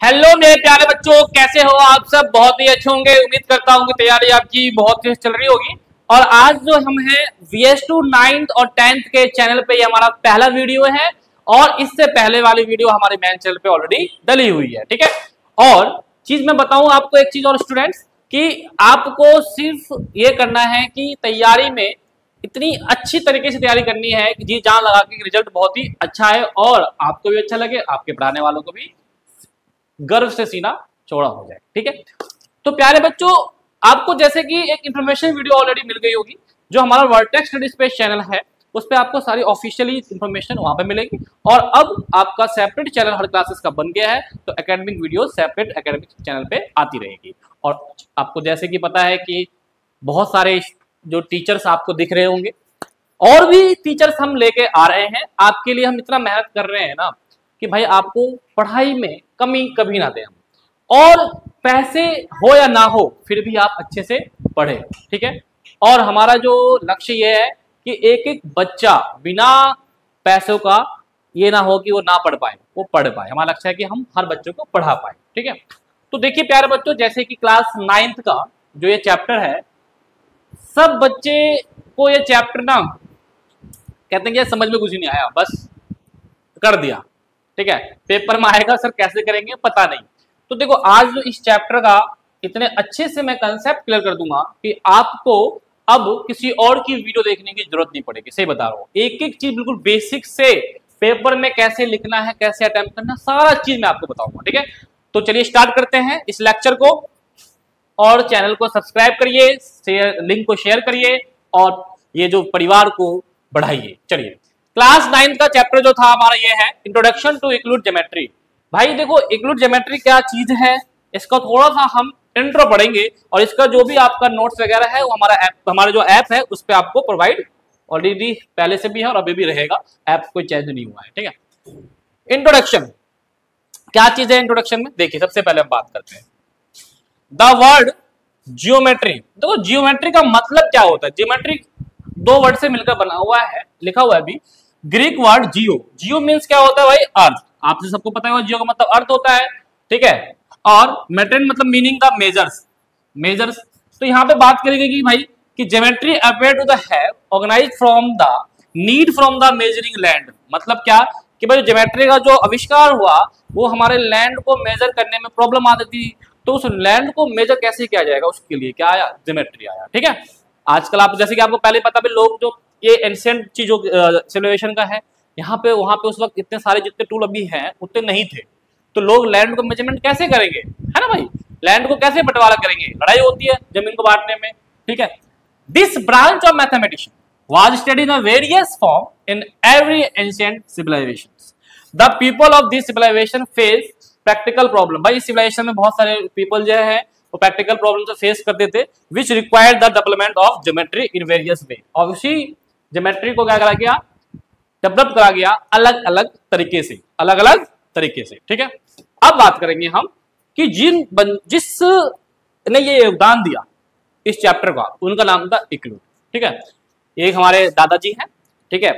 Hello मेरे प्यारे बच्चों, कैसे हो आप सब? बहुत ही अच्छे होंगे। उम्मीद करता हूँ कि तैयारी आपकी बहुत तेज चल रही होगी। और आज जो हम हैं VS2 9th और 10th के चैनल पे ये हमारा पहला वीडियो है और इससे पहले वाली वीडियो हमारे मेन चैनल पे ऑलरेडी डली हुई है, ठीक है। और चीज मैं बताऊं आपको, एक चीज और स्टूडेंट्स, कि आपको सिर्फ ये करना है कि तैयारी में इतनी अच्छी तरीके से तैयारी करनी है कि जी जान लगा के रिजल्ट बहुत ही अच्छा है और आपको भी अच्छा लगे, आपके पढ़ाने वालों को भी गर्व से सीना चौड़ा हो जाए, ठीक है। तो प्यारे बच्चों, आपको जैसे कि एक इंफॉर्मेशन वीडियो ऑलरेडी मिल गई होगी, जो हमारा वर्टेक्स स्टडी स्पेस चैनल है उस पर आपको सारी ऑफिशियली इंफॉर्मेशन वहां पे मिलेगी। और अब आपका सेपरेट चैनल हर क्लासेस का बन गया है, तो academic video separate academic channel पे आती रहेगी। और आपको जैसे कि पता है कि बहुत सारे जो टीचर्स आपको दिख रहे होंगे और भी टीचर्स हम लेके आ रहे हैं आपके लिए। हम इतना मेहनत कर रहे हैं ना कि भाई आपको पढ़ाई में कमी कभी ना दें हम, और पैसे हो या ना हो फिर भी आप अच्छे से पढ़े, ठीक है। और हमारा जो लक्ष्य ये है कि एक एक बच्चा बिना पैसों का ये ना हो कि वो ना पढ़ पाए, वो पढ़ पाए। हमारा लक्ष्य है कि हम हर बच्चों को पढ़ा पाए, ठीक है। तो देखिए प्यारे बच्चों, जैसे कि क्लास 9th का जो ये चैप्टर है, सब बच्चे को ये चैप्टर ना कहते हैं कि समझ में कुछ नहीं आया, बस कर दिया, ठीक है। पेपर में आएगा सर कैसे करेंगे पता नहीं। तो देखो आज जो इस चैप्टर का इतने अच्छे से मैं कंसेप्ट क्लियर कर दूंगा कि आपको अब किसी और की वीडियो देखने की जरूरत नहीं पड़ेगी। सही बता रहा हूं, एक एक चीज बिल्कुल बेसिक से पेपर में कैसे लिखना है, कैसे अटेम्प्ट करना, सारा चीज मैं आपको बताऊंगा, ठीक है। तो चलिए स्टार्ट करते हैं इस लेक्चर को। और चैनल को सब्सक्राइब करिए, लिंक को शेयर करिए और ये जो परिवार को बढ़ाइए। चलिए, क्लास 9th का चैप्टर जो था हमारा ये है इंट्रोडक्शन टू यूक्लिड ज्योमेट्री। भाई देखो, यूक्लिड ज्योमेट्री क्या चीज है, इसका थोड़ा सा हम इंट्रो पढ़ेंगे और इसका जो भी आपका नोट्स वगैरह है वो हमारा जो ऐप है उस पर आपको प्रोवाइड ऑलरेडी पहले से भी है और अभी भी रहेगा। ऐप कोई चेंज नहीं हुआ है, ठीक है। इंट्रोडक्शन क्या चीज है? इंट्रोडक्शन में देखिए सबसे पहले हम बात करते हैं द वर्ड जियोमेट्री। देखो जियोमेट्री का मतलब क्या होता है। जियोमेट्री दो वर्ड से मिलकर बना हुआ है, लिखा हुआ है अभी। ग्रीक वर्ड जियो, जियो मीन्स क्या होता है भाई? अर्थ। आपसे सबको पता है जियो का मतलब अर्थ होता है, ठीक है। और मेटेरियल मतलब मीनिंग द मेजर्स, मेजर्स। तो यहाँ पे बात करेंगे कि भाई कि geometry appear to the have organised from the need from the measuring land. मतलब क्या कि भाई ज्योमेट्री का जो आविष्कार हुआ वो हमारे लैंड को मेजर करने में प्रॉब्लम आती थी, तो उस लैंड को मेजर कैसे किया जाएगा उसके लिए क्या आया? ज्योमेट्री आया, ठीक है। आजकल आप जैसे कि आपको पहले पता भी, लोग जो ये एंशिएंट चीजों सिविलाइजेशन का है, यहाँ पे वहां पे उस वक्त इतने सारे जितने टूल अभी हैं उतने नहीं थे, तो लोग लैंड को मेजरमेंट कैसे करेंगे, है ना भाई? लैंड को कैसे बंटवारा करेंगे? लड़ाई होती है जमीन को बांटने में, ठीक है। This branch of mathematics was studied in various form in every ancient civilisations. The people of this civilisation face practical problem. भाई सिविलाइजेशन में बहुत सारे पीपल जो है वो प्रैक्टिकल प्रॉब्लम से फेस करते थे, which required the development of geometry in various वे। और उसी ज्योमेट्री को क्या करा गया? डेवलप करा गया अलग अलग तरीके से, अलग अलग तरीके से, ठीक है। अब बात करेंगे हम कि जिस ने ये योगदान दिया इस चैप्टर का, उनका नाम था यूक्लिड, ठीक है। एक हमारे दादाजी हैं, ठीक है।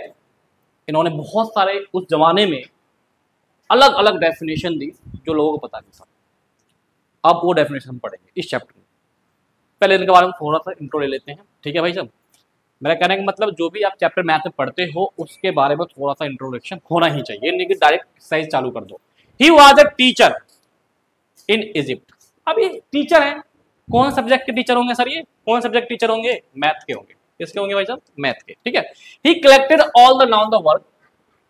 इन्होंने बहुत सारे उस जमाने में अलग अलग डेफिनेशन दी जो लोगों को पता नहीं था। अब वो डेफिनेशन हम पढ़ेंगे इस चैप्टर में। पहले इनके बारे में थोड़ा सा इंट्रो ले लेते हैं, ठीक है भाई साहब। मेरा कहने का मतलब जो भी आप चैप्टर मैथ में पढ़ते हो उसके बारे में थोड़ा सा इंट्रोडक्शन होना ही चाहिए, नहीं कि डायरेक्ट एक्सरसाइज चालू कर दो। He was a teacher in Egypt. अब ये टीचर है, कौन सब्जेक्ट के टीचर होंगे सर? ये कौन सब्जेक्ट टीचर होंगे? मैथ के होंगे। किसके होंगे भाई साहब? मैथ के, ठीक है। ही collected all the noun the word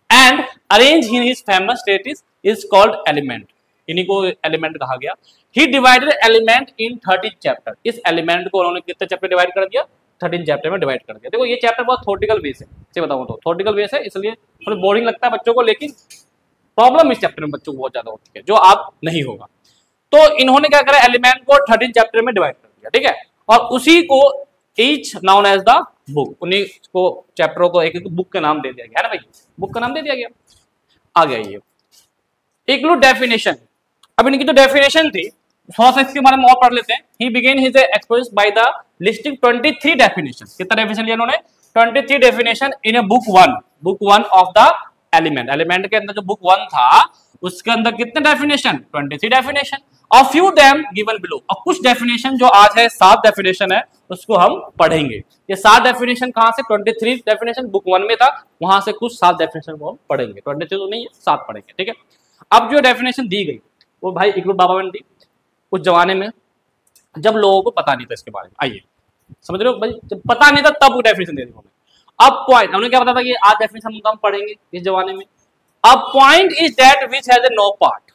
and arrange in his famous treatise is called element. इन्हीं को एलिमेंट कहा गया। ही डिवाइडेड एलिमेंट इन 13 चैप्टर। इस एलिमेंट को उन्होंने कितने चैप्टर डिवाइड कर दिया? 13 चैप्टर में डिवाइड कर दिया। देखो ये चैप्टर बहुत थ्योरेटिकल बेस है, से बताऊं तो थ्योरेटिकल बेस है, इसलिए थोड़ा बोरिंग लगता है बच्चों को, लेकिन प्रॉब्लम इस चैप्टर में बच्चों को बहुत ज्यादा होती है जो आप नहीं होगा। तो इन्होंने क्या करा? एलिमेंट को 13 चैप्टर में डिवाइड कर दिया, ठीक है। और उसी को each known as the book, उन्हीं को चैप्टरों को एक एक बुक का नाम दे दिया गया, है ना भाई? बुक का नाम दे दिया गया। आ गया ये यूक्लिड डेफिनेशन। अब इनकी जो डेफिनेशन थी थोड़ा सा इसके बारे में और पढ़ लेते हैं। ही begin his expose by the listing 23 definition. कितना डेफिनेशन लिया इन्होंने? 23 definition in a book one of the element. Element के अंदर जो बुक 1 था उसके अंदर कितने डेफिनेशन, 23 डेफिनेशन। और फ्यू देम गिवन बिलो, और कुछ डेफिनेशन जो आज है 7 डेफिनेशन है उसको हम पढ़ेंगे। ये 7 डेफिनेशन कहां से, 23 डेफिनेशन बुक 1 में था, वहां से कुछ 7 डेफिनेशन को हम पढ़ेंगे। 23 तो नहीं है, 7 पढ़ेंगे, ठीक है। अब जो डेफिनेशन दी गई वो भाई इकलूट बाबा ने दी उस जमाने में जब लोगों को पता नहीं था इसके बारे में। आइए समझ रहे हो भाई, जब पता नहीं था तब वो डेफिनेशन दे दी हमें। अब पॉइंट हमने क्या बताया था कि आज डेफिनेशन हम पढ़ेंगे इस जमाने में। अब point is that which has a no part.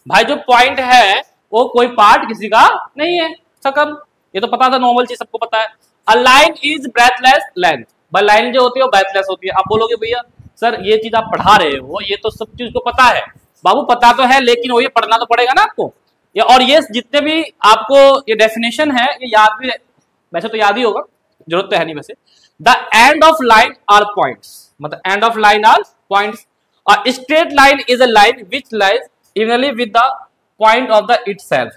भाई जो पॉइंट है वो कोई पार्ट किसी का नहीं है, सकम, ये तो पता था, नॉर्मल चीज सबको पता है। A line is breathless length, भाई लाइन जो होती है वो ब्रेथलेस होती है। आप बोलोगे भैया सर ये चीज आप पढ़ा रहे हो, ये तो सब चीज को पता है। बाबू पता तो है, लेकिन वो ये पढ़ना तो पड़ेगा ना आपको। ये और ये जितने भी आपको ये डेफिनेशन है ये याद भी, वैसे तो याद ही होगा, जरूरत तो है नहीं वैसे। The end of line are points, मतलब end of line are points. A straight line is a line which lies evenly with the point of the itself.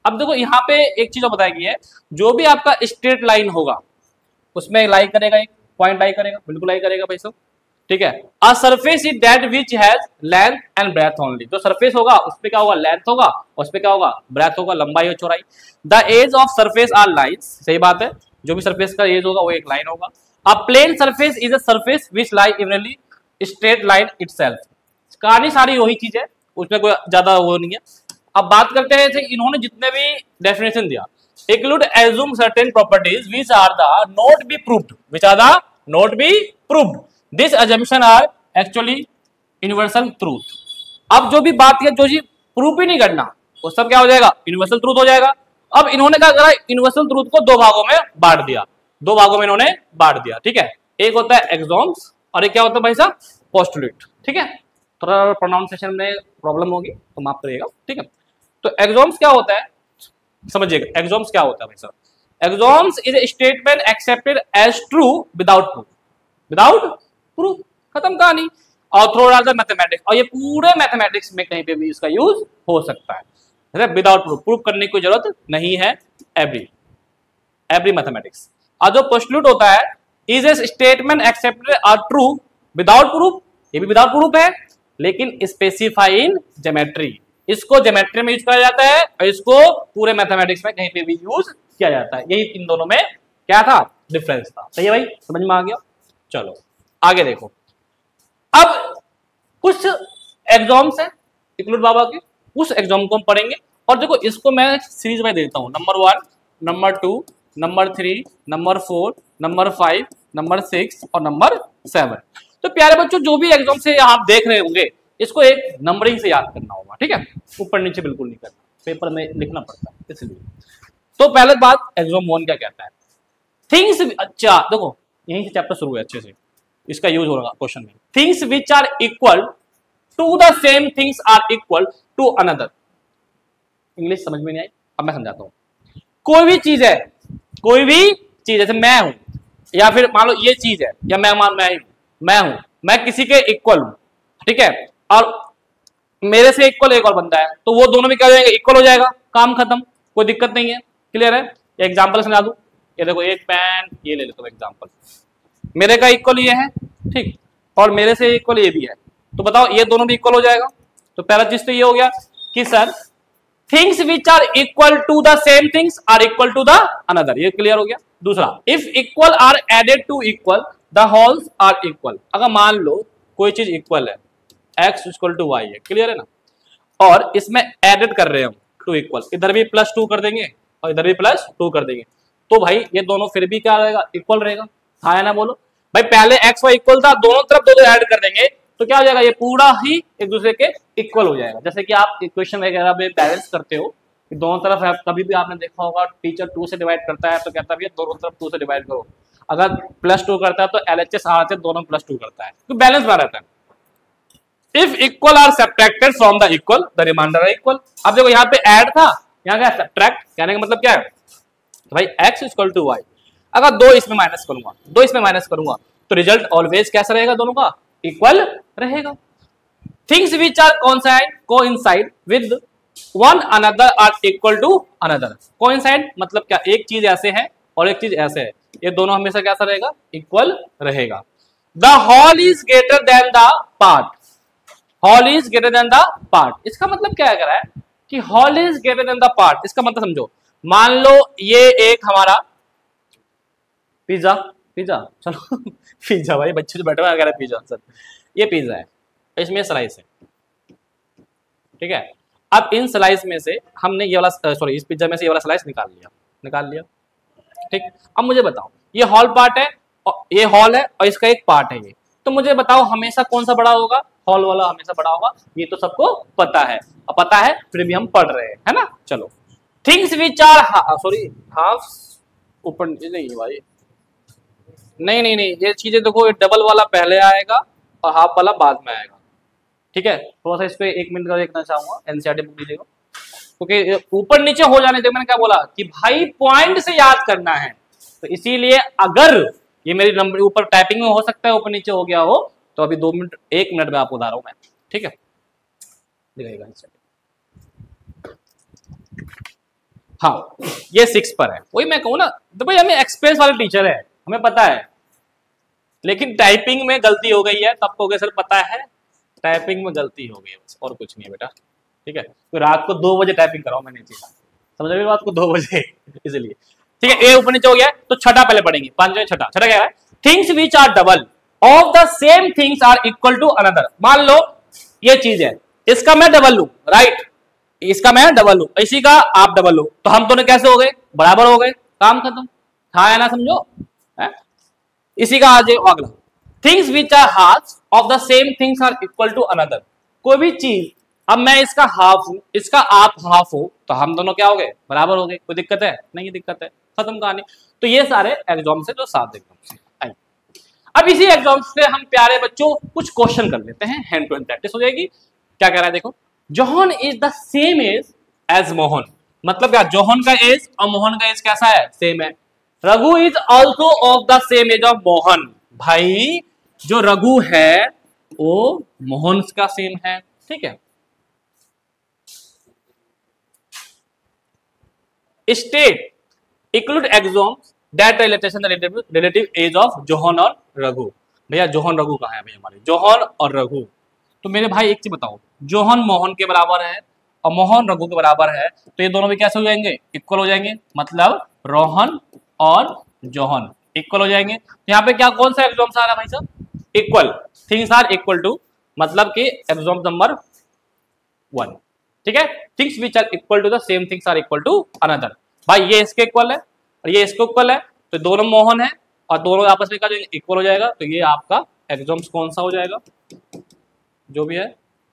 अब देखो यहाँ पे एक चीज बताई गई है, जो भी आपका स्ट्रेट लाइन होगा उसमें लाई करेगा, एक पॉइंट लाई करेगा, बिल्कुल लाई करेगा भाई सब, ठीक है। A surface is that which has length and breadth only, जो सरफेस होगा उस पे क्या होगा, लेंथ होगा, और उस पे क्या होगा, ब्रेथ होगा, लंबाई और चौड़ाई। The edge of surface are lines, सही बात है, जो भी सरफेस का एज होगा वो एक लाइन होगा। A plane surface is a surface which lie evenly straight line itself. कहानी सारी वही चीज है, उसमें कोई ज्यादा वो नहीं है। अब बात करते हैं इन्होंने जितने भी डेफिनेशन दिया, include assume certain properties which are the not be proved, which are the not be proved. This assumption are actually universal truth. अब जो भी बात है, जो चीज प्रूफ ही नहीं करना वो सब क्या हो जाएगा, यूनिवर्सल ट्रूथ हो जाएगा। अब इन्होंने क्या करा, यूनिवर्सल ट्रूथ को 2 भागों में बांट दिया, 2 भागों में इन्होंने बांट दिया, ठीक है। एक होता है एक्सॉम्स और एक क्या होता है भाई साहब, पोस्टुलेट, ठीक है। थोड़ा प्रोनाउंसिएशन में प्रॉब्लम होगी तो माफ करिएगा, ठीक है। तो एक्सॉम्स क्या होता है समझिएगा, एक्सॉम्स क्या होता है भाई साहब। Axioms is a statement accepted as true without proof, without proof, खत्म कहानी। और थोड़ा सा मैथमेटिक्स, और ये पूरे मैथमेटिक्स में कहीं पे भी इसका यूज हो सकता है, विदाउट प्रूफ, प्रूफ करने की जरूरत नहीं है, एवरी मैथमेटिक्स। और जो पोस्टुलेट होता है is a statement accepted are true without proof, ये भी विदाउट प्रूफ है, लेकिन स्पेसिफाई इन ज्योमेट्री, इसको ज्योमेट्री में यूज किया जाता है और इसको पूरे मैथमेटिक्स में कहीं पे भी यूज किया जाता है। यही इन दोनों में क्या था, डिफरेंस था। सही है भाई, समझ में आ गया। चलो आगे देखो, अब कुछ एग्जाम्स हैं इकलूट बाबा के, उस एग्जाम को हम पढ़ेंगे। और देखो इसको मैं सीरीज में देता हूं, number 1, number 2, number 3, number 4, number 5, number 6 और नंबर 7। तो प्यारे बच्चों जो भी एग्जाम से आप देख रहे होंगे इसको एक नंबरिंग से याद करना होगा, ठीक है, ऊपर नीचे बिल्कुल नहीं करना, पेपर में लिखना पड़ता है इसलिए। तो पहले बात एग्जाम 1 क्या कहता है, थिंग्स, अच्छा देखो यहीं से चैप्टर शुरू है, अच्छे से इसका यूज होगा क्वेश्चन में। Things which are equal to the same things are equal to another. English समझ में नहीं आई, अब मैं समझाता हूं। कोई भी चीज है, कोई भी चीज, जैसे मैं हूं या फिर मान लो ये चीज है, या मैं हूं, मैं किसी के इक्वल हूं, ठीक है, और मेरे से इक्वल एक और बंदा है, तो वो दोनों में क्या हो जाएगा, इक्वल हो जाएगा, काम खत्म, कोई दिक्कत नहीं है, क्लियर है। एग्जांपल समझा दूं, ये देखो एक पेन, ये ले लेता हूं एग्जांपल, मेरे का इक्वल ये है, ठीक, और मेरे से इक्वल ये भी है, तो बताओ ये दोनों भी इक्वल हो जाएगा। तो पहला चीज तो ये हो गया कि sir things which are equal to the same things are equal to the another, ये क्लियर हो गया। दूसरा, if equal are added to equal the wholes are equal. अगर मान लो कोई चीज इक्वल है, x इक्वल टू वाई है, क्लियर है ना, और इसमें एडेड कर रहे हैं हम टू इक्वल, इधर भी +2 कर देंगे और इधर भी +2 कर देंगे, तो भाई ये दोनों फिर भी क्या रहेगा, इक्वल रहेगा, हाँ है ना, बोलो भाई। पहले x y इक्वल था, दोनों तरफ दो ऐड कर देंगे तो क्या हो जाएगा, ये पूरा ही एक दूसरे के इक्वल हो जाएगा। जैसे कि आप इक्वेशन वगैरह में बैलेंस करते हो कि दोनों तरफ है, कभी भी आपने देखा होगा टीचर 2 से डिवाइड करता है तो कहता है दोनों तरफ 2 से डिवाइड करो, अगर +2 करता है तो LHS R से दोनों +2 करता है, तो बैलेंस बना रहता है। If equal are subtracted from the equal the remainder are equal. अब देखो यहाँ पे ऐड था, यहाँ क्या सब्ट्रैक्ट, कहने का मतलब क्या है, तो भाई x इक्वल टू वाई, अगर 2 इसमें माइनस करूंगा, 2 इसमें माइनस करूंगा, तो रिजल्ट ऑलवेज कैसा रहेगा, दोनों का इक्वल रहेगा। Things which are coincide with one another are equal to another. Coincide मतलब क्या, एक चीज ऐसे है और एक चीज ऐसे है, ये दोनों हमेशा कैसा रहेगा, इक्वल रहेगा। The whole is greater than the part. Whole is greater than the part. इसका मतलब क्या कह रहा है कि whole is greater than the part. इसका मतलब समझो, मान लो ये एक हमारा पिज्जा, पिज्जा चलो पिज्जा, भाई बच्चे जो बैठे हुए हैं पिज्जा सर, ये पिज्जा है, इसमें स्लाइस है, ठीक है। अब इन स्लाइस में से हमने ये वाला सॉरी इस पिज्जा में से ये वाला स्लाइस निकाल लिया, ठीक। अब मुझे बताओ, ये हॉल पार्ट है और ये हॉल है और इसका एक पार्ट है ये, तो मुझे बताओ हमेशा कौन सा बड़ा होगा? हॉल वाला हमेशा बड़ा होगा, ये तो सबको पता है, और पता है फिर भी हम पढ़ रहे हैं, है ना। चलो, things which are sorry half ऊपर नहीं भाई, नहीं, ये चीजें देखो, डबल वाला पहले आएगा और हाफ वाला बाद में आएगा, ठीक है। थोड़ा सा इस पे 1 मिनट का देखना चाहूंगा, एनसीईआरटी बुक लीजिएगा, क्योंकि ऊपर नीचे हो जाने दे। मैंने क्या बोला कि भाई पॉइंट से याद करना है, तो इसीलिए अगर ये मेरी नंबर ऊपर टाइपिंग में हो सकता है ऊपर नीचे हो गया हो, तो अभी 2 मिनट 1 मिनट में आपको बता रहा हूं मैं, ठीक है। दिखाएगा हाँ, ये 6 पर है, वही मैं कहूँ ना, तो भाई हमें एक्सपीरियंस वाले टीचर है, हमें पता है, लेकिन टाइपिंग में गलती हो गई है, तब कहोगे सर पता है, टाइपिंग में गलती हो गई है बस, और कुछ नहीं है बेटा, ठीक है। तो रात को 2 बजे टाइपिंग कराओ, मैंने चीज समझ रही बात को, 2 बजे इसलिए, ठीक है। ए ऊपर नीचे हो गया, तो छठा पहले पढ़ेंगे, 5वें छठा क्या है? Things which are double of the same things are equal to another. मान लो ये चीज है, इसका मैं डबल लू, राइट, इसका मैं डबल लू, इसी का आप डबल लो, तो हम दोनों कैसे हो गए? बराबर हो गए, काम खत्म, हाँ है ना, समझो है? इसी का आज अगला, things which are half of the same things are equal to another. कोई भी चीज, अब मैं इसका हाफ हूं, इसका आप हाफ हो, तो हम दोनों क्या हो गए? बराबर हो गए। कोई दिक्कत है? नहीं दिक्कत है, खत्म कहानी। तो ये सारे एग्जाम से जो 7 एग्जाम से आए। अब इसी एग्जाम से हम प्यारे बच्चों कुछ क्वेश्चन कर लेते हैं, हैंड टू हैंड प्रैक्टिस हो जाएगी। क्या कह रहा है देखो, John is the same age as Mohan, मतलब क्या? जोहन का एज और मोहन का एज कैसा है? सेम है। Raghu is also of the same age of Mohan, भाई जो रघु है वो मोहन का सेम है, ठीक है। State include axioms that relation the relative age of Johan और रघु। भैया जोहन रघु कहाँ है भैया? हमारे जोहन और रघु। तो मेरे भाई एक चीज बताओ, जोहन मोहन के बराबर है और मोहन रघु के बराबर है, तो ये दोनों भी कैसे हो जाएंगे? इक्वल हो जाएंगे, मतलब रोहन और जोहन इक्वल हो जाएंगे। यहाँ पे क्या कौन सा एग्जाम्स आ रहा है भाई साहब? Equal, things are equal to, मतलब कि एग्जाम नंबर 1, ठीक है। Things which are equal to the same things are equal to another. भाई ये इसके इक्वल है और ये इसके इक्वल है, तो दोनों मोहन है और दोनों आपस में क्या इक्वल हो जाएगा, तो ये आपका एग्जाम्स कौन सा हो जाएगा? जो भी है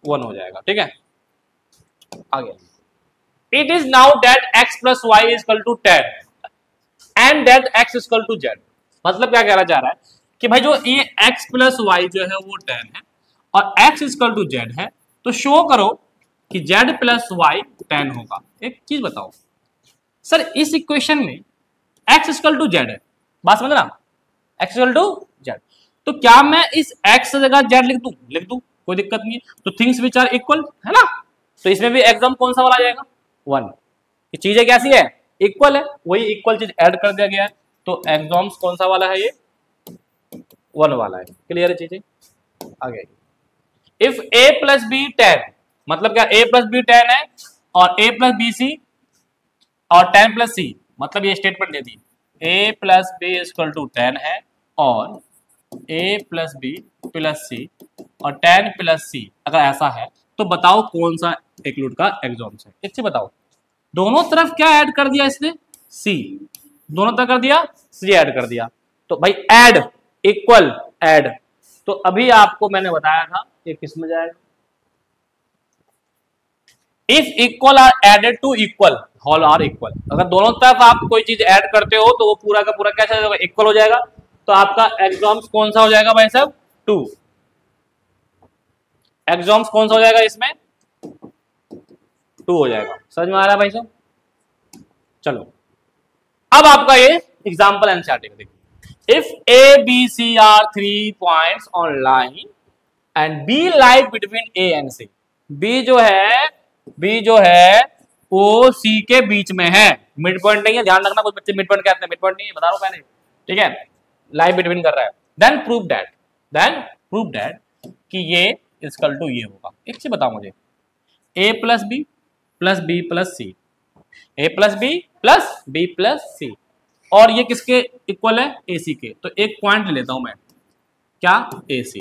1 हो जाएगा, ठीक है। आगे, it is now that x plus Y is equal to 10 and that x is equal to z। मतलब क्या कहना चाह रहा है कि भाई जो ये x प्लस वाई जो है वो 10 है और x is equal to z है, तो शो करो कि z प्लस वाई 10 होगा। एक चीज बताओ सर, इस इक्वेशन में x इक्वल टू z है, बात समझ ना, x इक्वल टू z, तो क्या मैं इस x जगह z लिख दूं, कोई दिक्कत नहीं है। तो थिंग्स विच आर इक्वल है ना, तो इसमें भी एग्जाम कौन सा वाला आ जाएगा? 1। ये चीजें कैसी है? इक्वल है, वही इक्वल चीज ऐड कर दिया गया है, तो एग्जाम्स कौन सा वाला है? ये 1 वाला है। क्लियर है चीजें? आगे, इफ a प्लस बी 10, मतलब क्या a प्लस बी 10 है और a प्लस बी सी और 10 प्लस सी, मतलब ये स्टेटमेंट दे दी, a plus B equal to 10 है और a plus B plus C और 10 प्लस सी, अगर ऐसा है तो बताओ कौन सा इंक्लूड का एग्जाम्स है? एक चीज बताओ, दोनों तरफ क्या ऐड कर दिया इसने? सी, दोनों तरफ कर दिया, सी ऐड कर दिया, तो भाई ऐड इक्वल ऐड, तो अभी आपको मैंने बताया था ये किस में जाएगा? If equal are added to equal, whole are equal. अगर दोनों तरफ आप कोई चीज ऐड करते हो तो वो पूरा का पूरा कैसा होगा? इक्वल हो जाएगा। तो आपका एग्जाम्स कौन सा हो जाएगा भाई साहब? 2। एग्जाम्स कौन सा हो जाएगा इसमें? 2 हो जाएगा। समझ में आ रहा है भाई साहब? चलो अब आपका ये एग्जाम्पल एनसीईआरटी का देखिए, if A B C are 3 points on line and B light between A and C, B जो है वो सी के बीच में है, मिड पॉइंट नहीं है, ध्यान रखना, कुछ बच्चे मिड पॉइंट कहते हैं, मिड पॉइंट नहीं है, बता रहा हूं मैंने, ठीक है, लाइन बिटवीन कर रहा है। देन प्रूव दैट कि ये इक्वल टू ये होगा। एक चीज बताओ मुझे, a plus B plus B plus C, A plus B plus B plus C, और ये किसके इक्वल है? ए सी के। तो एक पॉइंट ले लेता हूं मैं, क्या? ए सी,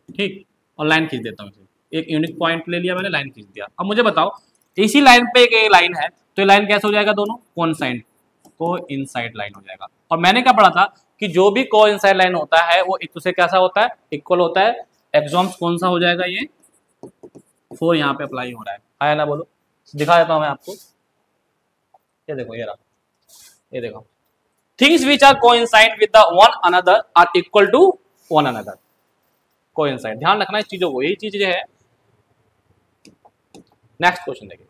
ठीक, और लाइन खींच देता हूँ। एक यूनिक पॉइंट ले लिया मैंने, लाइन खींच दिया। अब मुझे बताओ इसी लाइन पे एक लाइन है, तो ये लाइन कैसे हो जाएगा? दोनों कोइंसाइड लाइन हो जाएगा। और मैंने क्या पढ़ा था कि जो भी कोइंसाइड लाइन होता है वो एक दूसरे कैसा होता है? इक्वल होता है। एग्जाम्स कौन सा हो जाएगा? ये 4 यहाँ पे अप्लाई हो रहा है ना? बोलो, दिखा देता हूँ मैं आपको। ये देखो, ये रहा, ये देखो, things which are coincide with the one another are equal to one another. Coincide, ध्यान रखना इस चीजों को, यही चीज जो है। नेक्स्ट क्वेश्चन देखिए,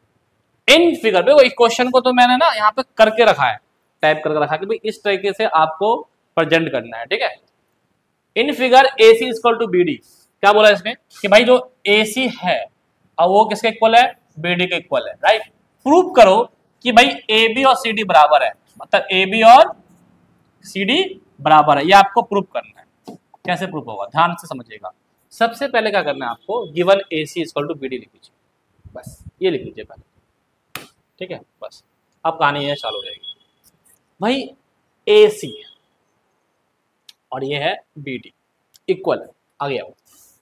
इन फिगर पे, इस क्वेश्चन को तो मैंने ना यहाँ पे करके रखा है, टाइप करके रखा है कि भाई इस तरीके से आपको प्रेजेंट करना है, ठीक है। In figure A C equal to B D, क्या बोला इसमें कि भाई जो ए सी है और वो किसके इक्वल है? बी डी के इक्वल है, राइट। प्रूव करो कि भाई ए बी और सी डी बराबर है, मतलब ए बी और सी डी बराबर है, ये आपको प्रूव करना है। कैसे प्रूव होगा? ध्यान से समझिएगा। सबसे पहले क्या करना है आपको? Given A C equal to B D लिख लीजिए, बस ये लिख लीजिए पहले, ठीक है। बस अब कहानी ये चालू हो जाएगी। भाई ए सी और ये है बी डी इक्वल है, आगे आओ।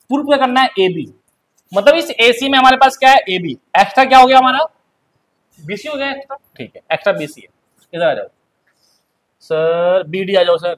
प्रूफ क्या करना है? ए बी, मतलब इस ए सी में हमारे पास क्या है? ए बी, एक्स्ट्रा क्या हो गया हमारा? बी सी हो गया एक्स्ट्रा, ठीक है, एक्स्ट्रा बी सी है। इधर आ जाओ सर, बी डी आ जाओ सर,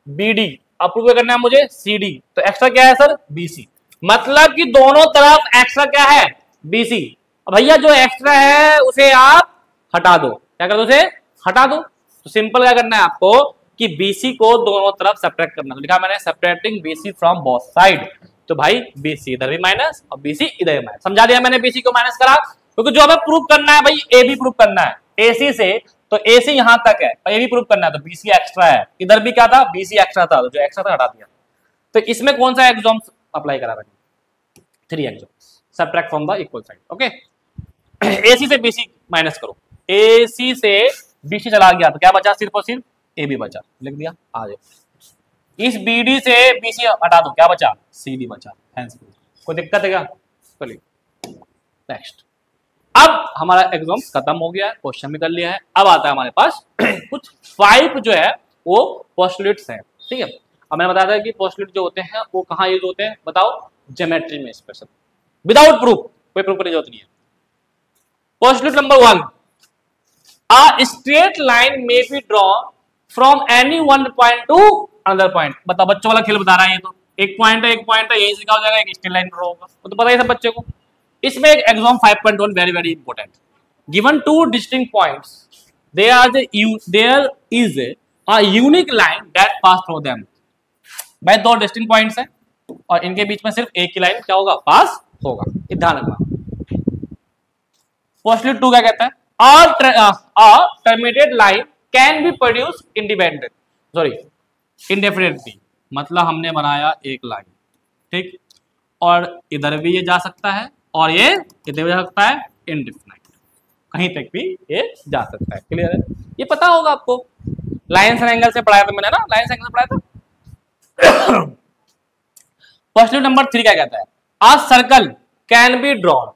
बी डी। अब प्रूफ क्या करना है मुझे? सी डी, तो एक्स्ट्रा क्या है सर? बी सी, मतलब कि दोनों तरफ एक्स्ट्रा क्या है? B C. भैया जो एक्स्ट्रा है उसे आप हटा दो, क्या कर दो? उसे हटा दो। तो सिंपल क्या करना है आपको कि BC को दोनों तरफ सेपरेट करना। तो लिखा मैंने separating BC from both side. तो भाई BC इधर भी माइनस और BC इधर भी माइनस। समझा दिया मैंने BC को माइनस करा, क्योंकि जो हमें प्रूव करना है भाई AB प्रूव करना है AC से, तो AC यहां तक है और AB प्रूव करना है, तो BC एक्स्ट्रा है। इधर भी क्या था? BC एक्स्ट्रा था, तो जो एक्स्ट्रा था हटा दिया। तो इसमें कौन सा एग्जाम अप्लाई करा मैंने? 3 exam. Subtract from the equal side, okay. AC से BC माइनस करो, AC से BC चला गया तो क्या बचा? सिर्फ और सिर्फ AB बचा, लिख दिया। आ जाओ, इस BD से BC हटा दो, क्या बचा? CD बचा। कोई दिक्कत है क्या? चलिए नेक्स्ट। अब हमारा एग्जाम खत्म हो गया है, क्वेश्चन भी कर लिया है। अब आता है हमारे पास कुछ 5 जो है वो पोस्टुलेट्स हैं, ठीक है। अब मैंने बताया था कि पोस्टुलेट जो होते हैं वो कहाँ यूज होते हैं? बताओ, ज्योमेट्री में स्पेशल, विदाउट प्रूफ, कोई प्रूफ की जरूरत नहीं है। Postulate number 1, a straight line may be drawn from any one point to another point। बताओ, बच्चों वाला खेल बता रहा है। ये तो एक पॉइंट है, यही से क्या हो जाएगा? एक स्ट्रेट लाइन ड्रॉ होगा, वो तो पता ही सब बच्चे को। इसमें एक exam 5.1 very very important, given 2 distinct points, there is a unique line that pass through them। भाई 2 डिस्टिंक्ट पॉइंट्स हैं और इनके बीच में सिर्फ एक ही लाइन क्या होगा? पास होगा, ये ध्यान रखना। पोस्टुलेट 2 क्या कहता है? A terminated line can be produced indefinitely, मतलब हमने बनाया एक लाइन, ठीक, और इधर भी ये जा सकता है और ये इधर भी जा सकता है, इनडिफिनाइट, कहीं तक भी ये जा सकता है। क्लियर है? ये पता होगा आपको, लाइन्स एंड एंगल से पढ़ाया था मैंने ना, लाइन्स एंगल से पढ़ाया था। पोस्टुलेट नंबर 3 क्या कहता है? A circle can be drawn।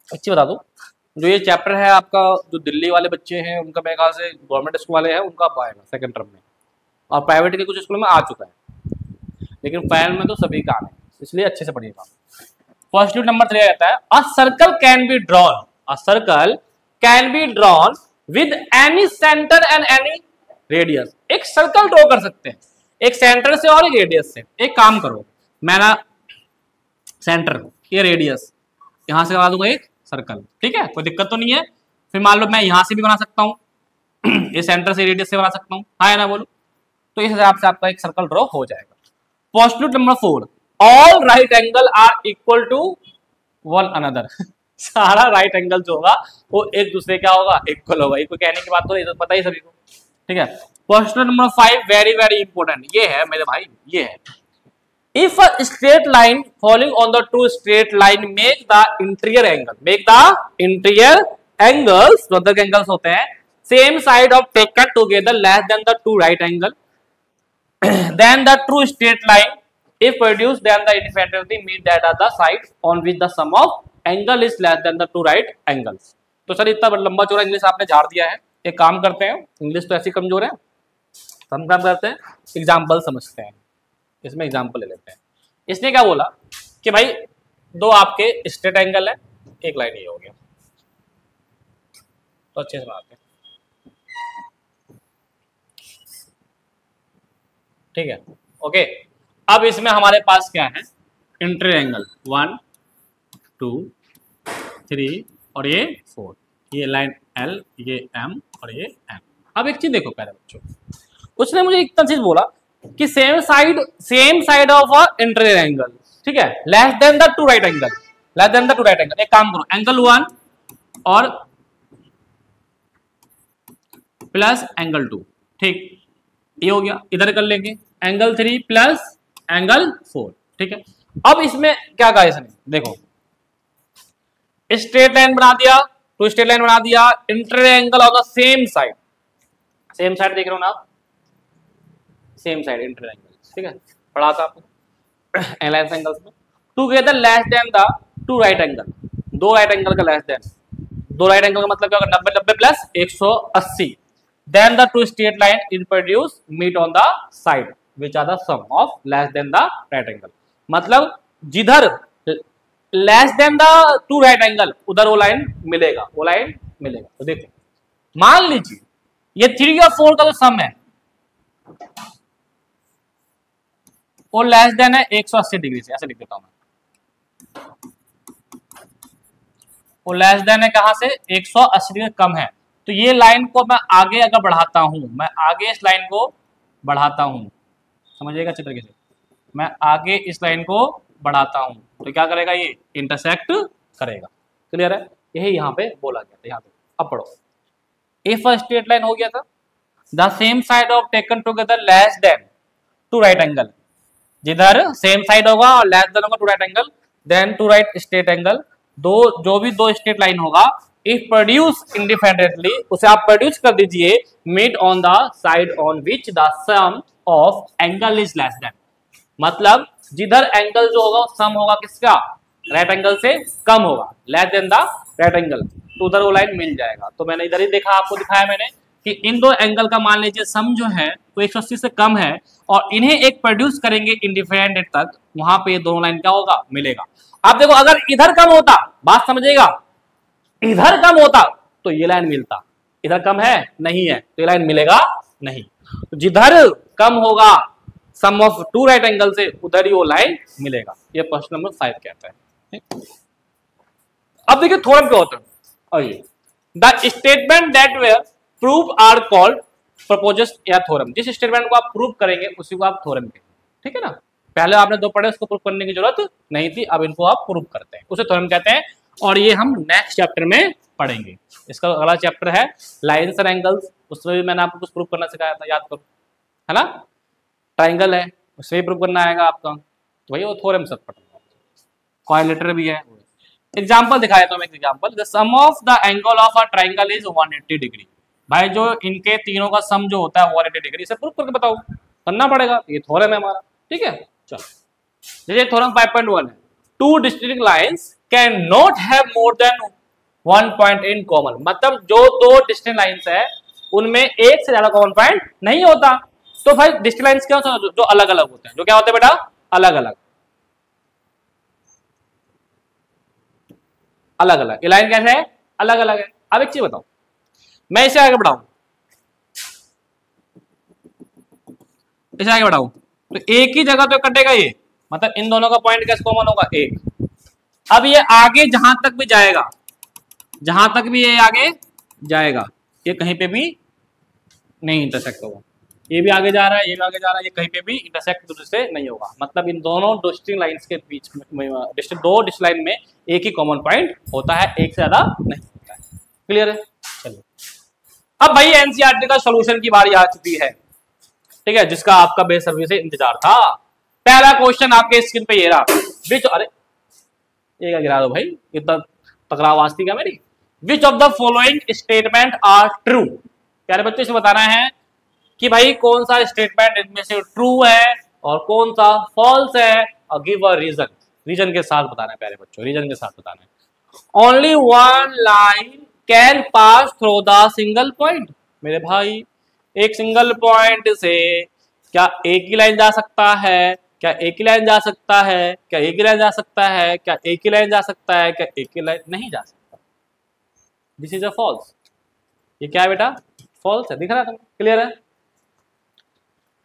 अच्छी बता दो, जो ये चैप्टर है आपका, जो दिल्ली वाले बच्चे हैं उनका मेरे ख्याल से गवर्नमेंट स्कूल वाले हैं उनका आएगा सेकंड टर्म में, और प्राइवेट के कुछ स्कूल में आ चुका है, लेकिन फाइनल में तो सभी का है, इसलिए अच्छे से पढ़िएगा। पोस्टुलेट नंबर 3 कहता है a circle can be drawn, a circle can be drawn with any centre and any radius. एक सर्कल ड्रॉ कर सकते हैं, एक सेंटर से और एक रेडियस से। एक काम करो, मेरा सेंटर, ये रेडियस, यहां से बना दूंगा एक सर्कल, ठीक है, कोई दिक्कत तो नहीं है। फिर मान लो मैं यहां से भी बना सकता हूँ, ये सेंटर से रेडियस से बना सकता हूँ, हाँ ना बोलो, तो इस हिसाब से आपका एक सर्कल ड्रॉ हो जाएगा। Postulate number 4, all right angle are equal to one another. सारा राइट एंगल जो होगा वो एक दूसरे क्या होगा? इक्वल होगा। ये कोई कहने की बात तो नहीं, तो पता ही सभी को, ठीक है। Postulate number 5 very very important, ये है मेरे भाई, ये है if a straight line falling on the two straight line make the interior angles, जो other angles होते हैं, same side of taken together less than the two right angle, then the true straight line if produced then the independently meet that are the sides on which the sum of angle is less than the two right angles। तो sir इतना लंबा चौड़ा English आपने झाड़ दिया है, एक काम करते हैं, इंग्लिश तो ऐसी कमजोर है, हम काम करते हैं एग्जाम्पल समझते हैं, इसमें एग्जाम्पल ले लेते हैं। इसने क्या बोला कि भाई दो आपके स्ट्रेट एंगल है, एक लाइन ये हो गया, तो अच्छे से बनाते हैं, ठीक है, ओके। अब इसमें हमारे पास क्या है, इंटरएंगल 1 2 3 और ये 4, ये लाइन L, ये M और ये M। अब एक चीज देखो पहले बच्चों, उसने मुझे इतना चीज बोला कि सेम साइड ऑफ अ इंटरएंगल, ठीक है, less than the two right angle, less than the two right angle. एक काम करो, एंगल 1 और प्लस एंगल 2, ठीक, ये हो गया, इधर कर लेंगे एंगल 3 प्लस एंगल 4, ठीक है। अब इसमें क्या कहा इसने, देखो स्ट्रेट लाइन बना दिया, तो स्ट्रेट लाइन बना दिया, interangle of the same side, same side देख रहे हो ना आप, सेम साइड इंटरएंगल, ठीक है, पढ़ा था आपको एलाइंस एंगल्स में। Together less than the two right angle, दो राइट एंगल का लेस देन, दो राइट एंगल का मतलब क्या होगा, 90 90 plus 180, then the two straight line is produce meet on the side which are the sum of less than the right angle. मतलब जिधर less than the two right angle उधर वो line मिलेगा, वो लाइन मिलेगा। तो देखो मान लीजिए ये 3 और 4 का जो सम है वो लेस देन है 180 डिग्री से, ऐसे लिख देता हूं मैं, वो लेस देन है कहां से, 180 डिग्री कम है। तो ये लाइन को मैं आगे अगर बढ़ाता हूं, मैं आगे इस लाइन को बढ़ाता हूं, समझिएगा अच्छी तरीके से, मैं आगे इस लाइन को बढ़ाता हूं तो क्या करेगा, ये इंटरसेक्ट करेगा। क्लियर है, यही यहाँ पे बोला गया था। यहाँ पे अब पढ़ो, इफ अ स्ट्रेट लाइन हो गया था, the same side of taken together less than two right angle, जिधर सेम साइड होगा और लेस देन होगा two right angle, then two right straight angle, दो जो भी दो स्ट्रेट लाइन होगा, इफ प्रोड्यूस इंडिपेंडेंटली, उसे आप प्रोड्यूस कर दीजिए, meet on the side on which the sum of angle is less than, मतलब जिधर एंगल जो होगा सम होगा किसका, राइट एंगल से कम होगा, less than the right angle, तो उधर वो लाइन मिल जाएगा। तो मैंने इधर ही देखा, आपको दिखाया मैंने कि इन दो एंगल का मान लीजिए सम जो है वो 180 से कम है और इन्हें एक प्रोड्यूस करेंगे इंडिपेंडेंट तक, वहां पे ये दोनों लाइन क्या होगा, मिलेगा। आप देखो अगर इधर कम होता, बात समझिएगा, इधर कम होता तो ये लाइन मिलता, इधर कम है नहीं है तो ये लाइन मिलेगा नहीं, तो जिधर कम होगा सम ऑफ टू राइट एंगल से उधर ही वो लाइन मिलेगा। ये क्वेश्चन नंबर 5 कहता है। अब देखिए थ्योरम क्या होता है, और ये the statement that were prove are called proposes या थ्योरम, जिस स्टेटमेंट को आप प्रूव करेंगे उसी को आप थ्योरम कहेंगे, ठीक है ना। पहले आपने दो पढ़े, उसको प्रूव करने की जरूरत नहीं थी, अब इनको आप प्रूव करते हैं, उसे थ्योरम कहते हैं। और ये हम नेक्स्ट चैप्टर में पढ़ेंगे। इसका अगला चैप्टर है लाइन्स एंड एंगल्स, उसमें भी मैंने आपको कुछ प्रूव करना सिखाया था, याद करो, है ना। ट्राइंगल है, उससे भी प्रूव करना आएगा आपका, तो वही वो थ्योरम सब पढ़ेंगे। क्वाड्रिलेटरल भी है। एग्जांपल दिखाया तो मैं, example, the sum of the angle of a triangle is 180 degree. भाई जो इनके तीनों का सम जो होता है 180 डिग्री, से प्रूव करके बताओ, करना पड़ेगा, ये थ्योरम है हमारा, ठीक है। चलो जैसे थ्योरम 5.1 है, two distinct lines can not have more than 1 point in common, मतलब जो दो डिस्टिंक्ट लाइंस है उनमें एक से ज्यादा कॉमन पॉइंट नहीं होता। तो भाई डिस्टिंक्ट लाइंस क्या होता है, जो अलग अलग होते हैं, जो क्या होते हैं बेटा, अलग अलग, अलग अलग। ये लाइन कैसे है, अलग अलग है। अब एक चीज बताओ, मैं इसे आगे बढ़ाऊं, इसे आगे बढ़ाऊं तो एक ही जगह तो कटेगा ये, मतलब इन दोनों का पॉइंट कैसे कॉमन होगा, एक। अब ये आगे जहां तक भी जाएगा, जहां तक भी ये आगे जाएगा, ये कहीं पे भी नहीं इंटरसेक्ट होगा, ये भी आगे जा रहा है, ये भी आगे जा रहा है, ये कहीं पे भी इंटरसेक्ट दूसरे से नहीं होगा। मतलब इन दोनों डिस्टिंक्ट लाइंस के बीच में, दो डिस्टिंक्ट लाइन में एक ही कॉमन पॉइंट होता है, एक से ज्यादा नहीं होता है। क्लियर है। चलिए अब भाई एनसीईआरटी का सॉल्यूशन की बारी आ चुकी है, ठीक है, जिसका आपका बेसब्री से इंतजार था। पहला क्वेश्चन आपके स्क्रीन पे ये रहा, विच, अरे ये क्या गिरा दो भाई, इतना टकराव आवाज थी क्या मेरी। Which of the following statement are true, प्यारे बच्चों से बताना है कि भाई कौन सा स्टेटमेंट इनमें से ट्रू है और कौन सा फॉल्स है, और गिव अ रीजन, रीजन के साथ बताना है प्यारे बच्चों, रीजन के साथ बताना है। Only one line can pass through the single point, मेरे भाई एक सिंगल पॉइंट से क्या एक ही लाइन जा सकता है, क्या एक ही लाइन जा सकता है, क्या एक ही लाइन जा सकता है, क्या एक ही लाइन जा सकता है, क्या एक ही लाइन नहीं जा सकता। दिस इज अ फॉल्स, ये क्या है बेटा, फॉल्स है, दिख रहा है तुमको, क्लियर है।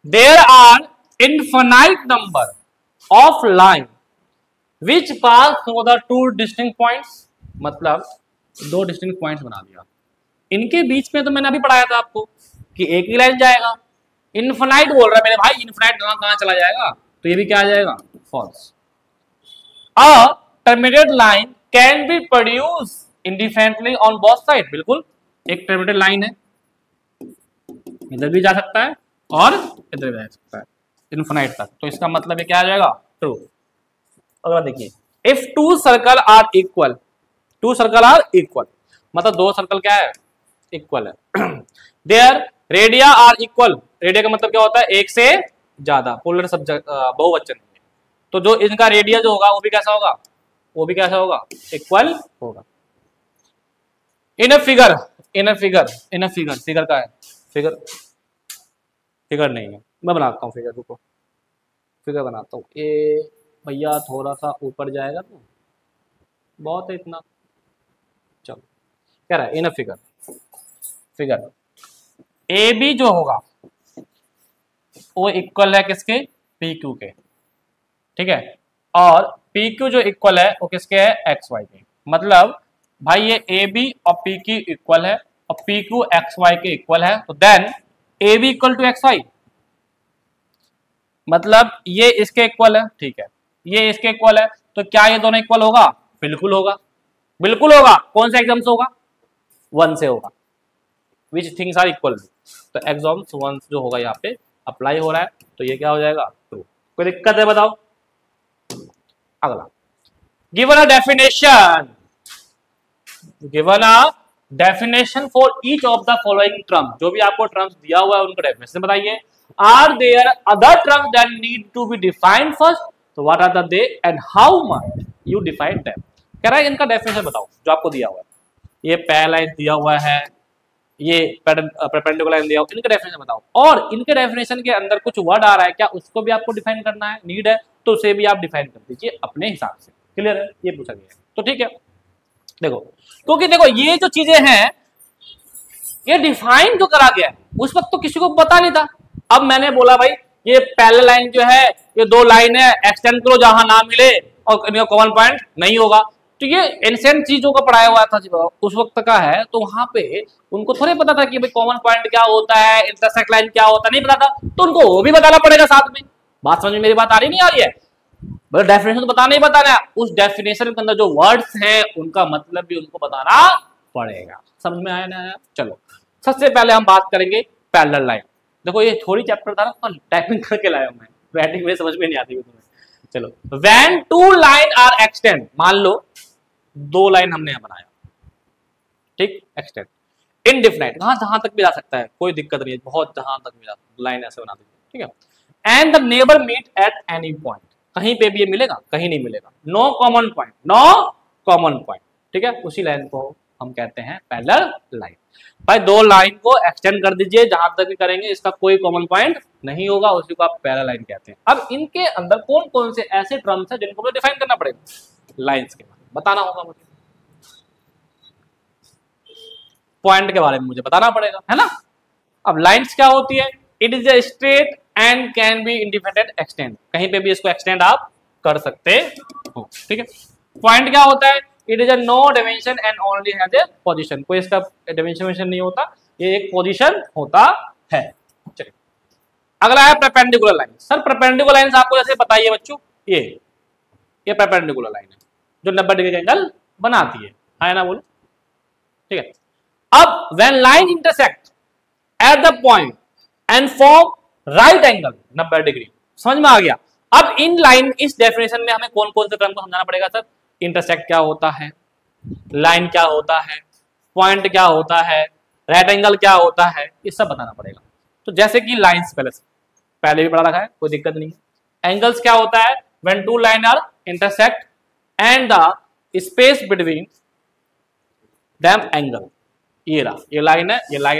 There are infinite number of line which pass through the two distinct points, मतलब दो डिस्टिंक्ट पॉइंट्स बना दिया, इनके बीच में तो मैंने अभी पढ़ाया था आपको कि एक ही लाइन जाएगा, इनफिनाइट बोल रहा है मेरे भाई, इनफिनाइट कहां चला जाएगा, तो ये भी क्या आ जाएगा, false. A terminated line can be produce indifferently on both side, बिल्कुल एक टर्मिनेटेड लाइन है, इधर भी जा सकता है और इधर भी जा सकता है इनफिनाइट तक, तो इसका मतलब ये क्या आ जाएगा, ट्रू। अगला देखिए, if two circle are equal, two circle are equal मतलब दो सर्कल क्या है, इक्वल है। Their radii are equal, radii का मतलब क्या होता है, एक से ज्यादा, पोलर सब्जेक्ट बहुवचन, तो जो इनका रेडिया जो होगा वो भी कैसा होगा, वो भी कैसा होगा, इक्वल होगा। In a figure, in a figure, in a figure, figure का है, फिगर, फिगर नहीं है, मैं बनाता हूँ फिगर, रुको फिगर बनाता हूँ। ये भैया थोड़ा सा ऊपर जाएगा तो बहुत है इतना, चलो क्या रहा है, in a figure, figure A B जो होगा वो इक्वल है किसके, पी क्यू के, ठीक है, और पी क्यू जो इक्वल है वो किसके है, एक्स वाई के, मतलब भाई ये ए बी और पी क्यू इक्वल है और पी क्यू एक्स वाई के इक्वल है, तो then A B equal to X Y, मतलब ये इसके इक्वल है, ठीक है, ये इसके इक्वल है, तो क्या ये दोनों इक्वल होगा, बिल्कुल होगा, बिल्कुल होगा। कौन सा एग्जाम से होगा, वन से होगा, विच थिंग्स आर इक्वल, तो एग्जाम्स वन जो होगा यहाँ पे अप्लाई हो रहा है, तो ये क्या हो जाएगा, ट्रू। कोई दिक्कत है बताओ। अगला, given a definition, given a definition for each of the following term, जो भी आपको टर्म्स दिया हुआ है उनका डेफिनेशन बताइए। Are there other terms that need to be defined first, तो what are the they and how much you define them. कह रहा है इनका डेफिनेशन बताओ जो आपको दिया हुआ है, ये पैरालाइन दिया हुआ है, ये परपेंडिकुलर लाइन दिया हुआ, इनके डेफिनेशन बताओ, और इनके डेफिनेशन के अंदर कुछ वर्ड आ रहा है क्या, उसको भी आपको डिफाइन करना है, नीड है तो उसे भी आप डिफाइन कर दीजिए अपने हिसाब से, क्लियर है, ये पूछा गया है, तो ठीक है। देखो क्योंकि देखो ये जो चीजें हैं ये डिफाइन जो करा गया है उस वक्त तो किसी को पता नहीं था, अब मैंने बोला भाई ये पैरेलल लाइन जो है ये दो लाइन है, एक्सटेंड करो जहां ना मिले और इनका कॉमन पॉइंट नहीं होगा, तो ये एंशिएंट चीजों का पढ़ाया हुआ था उस वक्त का है, तो वहां पे उनको थोड़े पता था कि भाई कॉमन पॉइंट क्या होता है, इंटरसेक्ट लाइन क्या होता है, नहीं पता था, तो उनको वो भी बताना पड़ेगा साथ में। बात समझ में मेरी बात आ रही नहीं आ रही है, मतलब डेफिनेशन तो बताना ही बताना है, उस डेफिनेशन के अंदर जो वर्ड्स हैं उनका मतलब भी उनको बताना पड़ेगा, समझ में आया ना आया। चलो सबसे पहले हम बात करेंगे पैरेलल लाइन। देखो ये थोड़ी चैप्टर था ना, टाइपिंग करके लाया मैं, राइटिंग में समझ में नहीं आती तुम्हें। चलो, when two line are extend, मान लो दो लाइन हमने यहां बनाया, ठीक, एक्सटेंड इनडिफिनाइट, जहां तक भी जा सकता है, कोई दिक्कत नहीं है, बहुत जहां तक भी जा लाइन ऐसे बना दीजिए, ठीक है। And the never meet at any point, कहीं पे भी ये मिलेगा, कहीं नहीं मिलेगा, no common point, no common point, ठीक है, उसी लाइन को हम कहते हैं पैरेलल लाइन। भाई दो लाइन को एक्सटेंड कर दीजिए, जहां तक भी करेंगे इसका कोई कॉमन पॉइंट नहीं होगा, उसी को आप पैरेलल लाइन कहते हैं। अब इनके अंदर कौन कौन से ऐसे टर्म्स हैं जिनको मुझे डिफाइन करना पड़ेगा, लाइंस के बारे में बताना होगा मुझे, पॉइंट के बारे में मुझे बताना पड़ेगा, है ना। अब लाइंस क्या होती है, it is a straight and can be independent extend, कहीं पे भी इसको एक्सटेंड आप कर सकते हो, ठीक है। पॉइंट क्या होता है, it is a no dimension and only has a position, कोई इसका डायमेंशन नहीं होता, ये एक पोजीशन होता है। चलिए अगला है perpendicular line. Sir perpendicular line आपको जैसे बताइए बच्चों, ये परपेंडिकुलर लाइन है जो 90 डिग्री का एंगल बनाती है ना, बोलो, ठीक है। अब when line intersect at the point and form right angle 90 degree, समझ में आ गया। अब इन लाइन, इस डेफिनेशन में हमें कौन कौन से टर्म को समझाना पड़ेगा सर, इंटरसेक्ट क्या होता है, लाइन क्या होता है, पॉइंट क्या होता है, राइट एंगल क्या होता है, ये सब बताना पड़ेगा। तो जैसे कि लाइंस पहले भी पढ़ा रखा है, कोई दिक्कत नहीं है। एंगल्स क्या होता है? When two line are intersect and the space between them angle. ये रहा, ये लाइन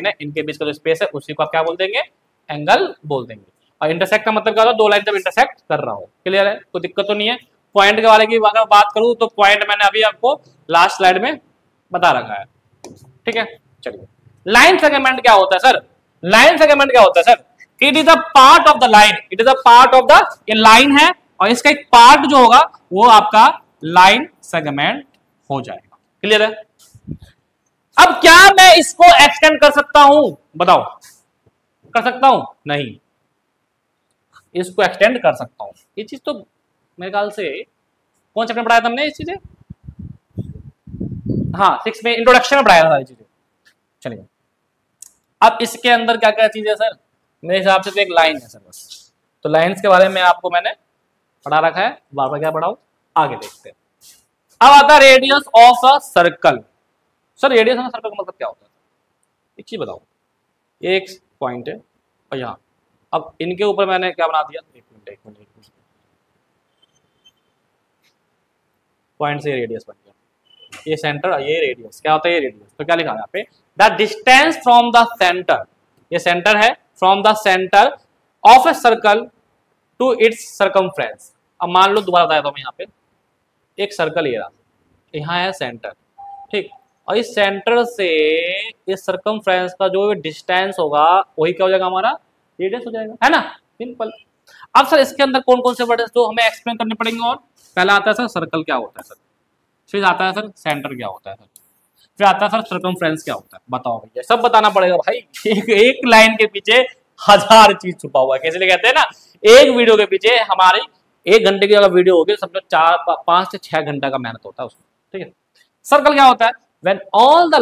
है, इनके बीच का जो स्पेस है उसी को आप क्या बोल देंगे? एंगल बोल देंगे। और इंटरसेक्ट का मतलब क्या होता है? दो लाइन जब इंटरसेक्ट कर रहा हो। क्लियर है? कोई दिक्कत तो नहीं है। पॉइंट के वाले की अगर बात करूं तो पॉइंट मैंने अभी आपको लास्ट स्लाइड में बता रखा है। ठीक है, चलिए। लाइन सेगमेंट क्या होता है सर? लाइन सेगमेंट क्या होता है sir? It is a part of the line, it is a part of the, ये लाइन है और इसका एक पार्ट जो होगा वो आपका लाइन सेगमेंट हो जाएगा। क्लियर है? अब क्या मैं इसको एक्सटेंड कर सकता हूं? बताओ, कर सकता हूं? नहीं, इसको एक्सटेंड कर सकता हूं। ये चीज तो मेरे ख्याल से कौन चैप्टर में पढ़ाया था हमने इस चीजें? हाँ, 6 में इंट्रोडक्शन में पढ़ाया था सारी चीजें। चलिए, अब इसके अंदर क्या क्या चीज है सर? मेरे हिसाब से तो एक लाइन है सर बस। तो लाइंस के बारे में आपको मैंने पढ़ा रखा है, बार बार क्या पढ़ाऊं, आगे देखते हैं। अब आता है radius of a circle. Sir radius of circle का मतलब क्या होता है? एक चीज बताओ, एक पॉइंट है और यहाँ, अब इनके ऊपर मैंने क्या बना दिया? एक मिनट, पॉइंट से रेडियस बन गया, ये सेंटर, ये रेडियस क्या होता है? ये रेडियस। तो क्या लिखा है यहाँ पे? The distance from the centre, ये सेंटर है, from the centre of a circle to its circumference. अब मान लो, दोबारा बताया था मैं, यहाँ पे एक सर्कल ये रहा, यहाँ है सेंटर, ठीक, और इस सेंटर से इस सर्कमफ्रेंस का जो डिस्टेंस होगा वही क्या हो जाएगा? हमारा रेडियस हो जाएगा, है ना? सिंपल। अब सर इसके अंदर कौन कौन से वर्ड है तो हमें एक्सप्लेन करने पड़ेंगे। और पहला आता है सर सर्कल क्या होता है सर, फिर आता है सर सेंटर क्या होता है सर, फिर आता है सर सर्कमफ्रेंस क्या होता है। बताओ भैया, सब बताना पड़ेगा भाई। एक लाइन के पीछे 1000 चीज छुपा हुआ है। कैसे कहते हैं ना, एक वीडियो के पीछे हमारी 1 घंटे की अगर वीडियो होगी, समझो 5 से 6 घंटा का मेहनत होता है उसमें। ठीक है, सर्कल क्या होता है? when all the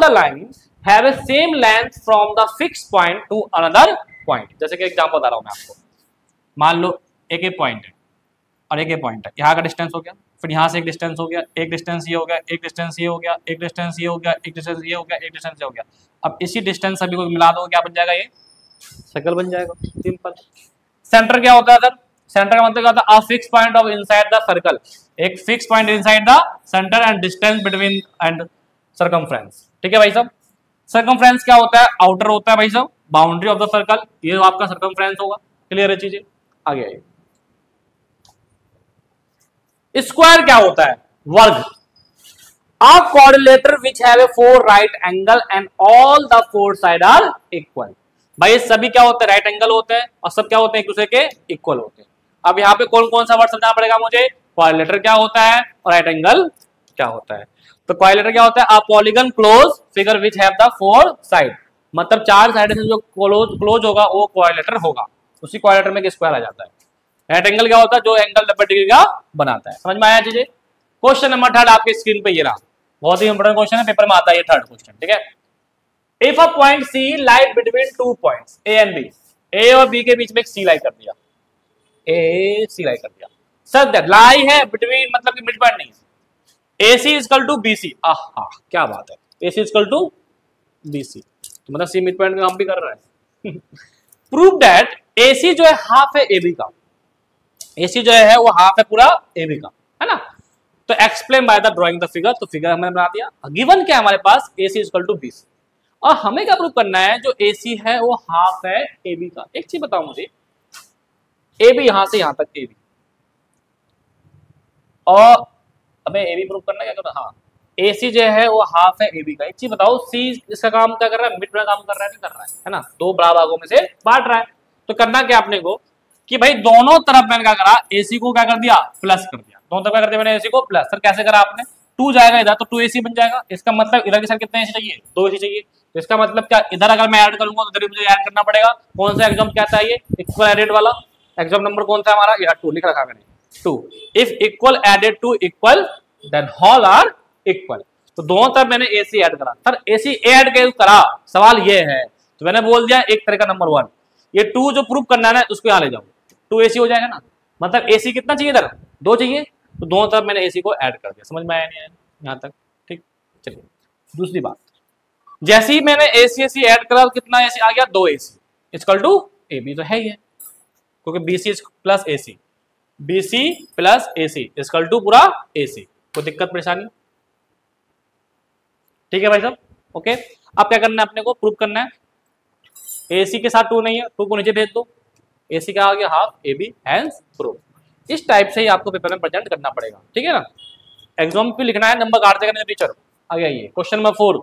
lines have a same length from the fixed point to another point। जैसे कि एग्जांपल बता रहा हूं मैं आपको, मान लो एक पॉइंट है और एक पॉइंट है, यहाँ का डिस्टेंस हो गया, फिर यहाँ से एक डिस्टेंस हो गया, एक डिस्टेंस ये हो गया, एक डिस्टेंस ये हो गया, एक डिस्टेंस ये हो गया, एक डिस्टेंस ये हो गया, एक डिस्टेंस ये हो गया। अब इसी डिस्टेंस सभी को मिला दो, क्या बन जाएगा? ये सर्कल बन जाएगा, सिंपल। सेंटर क्या होता है सर? सेंटर का मतलब क्या होता है? A fix point of inside the circle, एक fix point inside the centre and distance between and circumference. ठीक है भाई साहब। सर्कमफ्रेंस क्या होता है? आउटर होता है भाई साहब, बाउंड्री ऑफ द सर्कल, ये आपका सर्कमफ्रेंस होगा। क्लियर है चीजें? आगे आइए। स्क्वायर क्या होता है? वर्ग। A quadrilateral which have a 4 right angle and all the 4 side are equal। भाई ये सभी क्या होते हैं? राइट एंगल होते हैं और सब क्या होते हैं? एक दूसरे के इक्वल होते हैं। अब यहाँ पे कौन कौन सा वर्ड समझना पड़ेगा मुझे? क्वाड्रिलेटरल क्या होता है और राइट एंगल क्या होता है। तो क्वाड्रिलेटरल क्या होता है? A polygon close figure which have the 4 side, मतलब 4 साइड से जो क्लोज होगा वो क्वाड्रिलेटरल होगा, उसी क्वाड्रिलेटरल में स्क्वायर आ जाता है। राइट एंगल क्या होता है? जो एंगल 90 डिग्री का बनाता है। समझ में आया चीजें? क्वेश्चन नंबर 3 आपके स्क्रीन पे ये रहा, बहुत ही इंपोर्टेंट क्वेश्चन है, पेपर में आता है ये 3rd क्वेश्चन। ठीक है, if a point C lie between 2 points A and B, A और B के बीच में एक C लाई कर दिया, A C लाई कर दिया। सर दैट लाई है बिटवीन, मतलब कि मिड पॉइंट नहीं है। AC इक्वल टू BC, आहा क्या बात है, AC इक्वल टू BC, तो मतलब C मिड पॉइंट का काम भी कर रहा है। प्रूव दैट AC जो है हाफ है AB का, AC जो है वो हाफ है पूरा AB का, है ना? तो explain by the drawing the figure, तो फिगर हमने बना दिया। गिवन क्या है हमारे पास? AC इक्वल टू BC, और हमें क्या प्रूव करना है? जो AC है वो हाफ है AB का। एक चीज बताओ मुझे, AB यहां से यहां तक AB, और हमें AB प्रूव करना क्या करना? हाँ, AC जो है वो हाफ है AB का। एक चीज बताओ, C इसका काम क्या कर रहा है? मिड में काम कर रहा है, नहीं कर रहा है ना? 2 बड़ा भागों में से बांट रहा है। तो करना क्या अपने को कि भाई दोनों तरफ मैंने क्या करा? AC को क्या कर दिया? प्लस कर दिया। दोनों तरफ क्या कर दिया मैंने? AC को प्लस। सर कैसे करा आपने? 2 जाएगा इधर तो 2AC बन जाएगा। इसका मतलब इधर की साइड कितने AC चाहिए? 2 AC चाहिए। तो इसका मतलब क्या, इधर अगर मैं ऐड करूंगा तो इधर मुझे ऐड करना पड़ेगा। कौन सा एग्जाम क्या चाहिए? इक्वल एडेड वाला। एग्जाम नंबर कौन सा हमारा? यह 2 लिख रखा मैंने, 2। If equal added to equal then all are equal. तो दोनों तरफ मैंने AC ऐड करा। सर AC ऐड करा, सवाल ये है, तो मैंने बोल दिया एक तरह का नंबर 1, ये 2 जो प्रूव करना है ना उसको यहाँ ले जाओ, 2AC हो जाएगा ना। मतलब AC कितना चाहिए? इधर 2 चाहिए, तो दोनों तरफ मैंने AC को ऐड कर दिया। समझ में आया नहीं आया यहाँ तक? ठीक, चलिए दूसरी बात, जैसे ही मैंने AC ऐड करा कितना AC आ गया? 2AC इक्वल टू AB, तो है ये, क्योंकि BC plus AC, BC plus AC equal to पूरा AC। कोई दिक्कत परेशानी? ठीक है भाई साहब, ओके। अब क्या करना है अपने को, प्रूव करना है। AC के साथ 2 नहीं है, 2 को नीचे भेज दो, AC क्या आ गया हाफ AB, हैंस प्रूव। इस टाइप से ही आपको पेपर में प्रेजेंट करना पड़ेगा, ठीक है ना। एग्जाम पे लिखना है, नंबर काट देगा टीचर। आ गया ये क्वेश्चन नंबर 4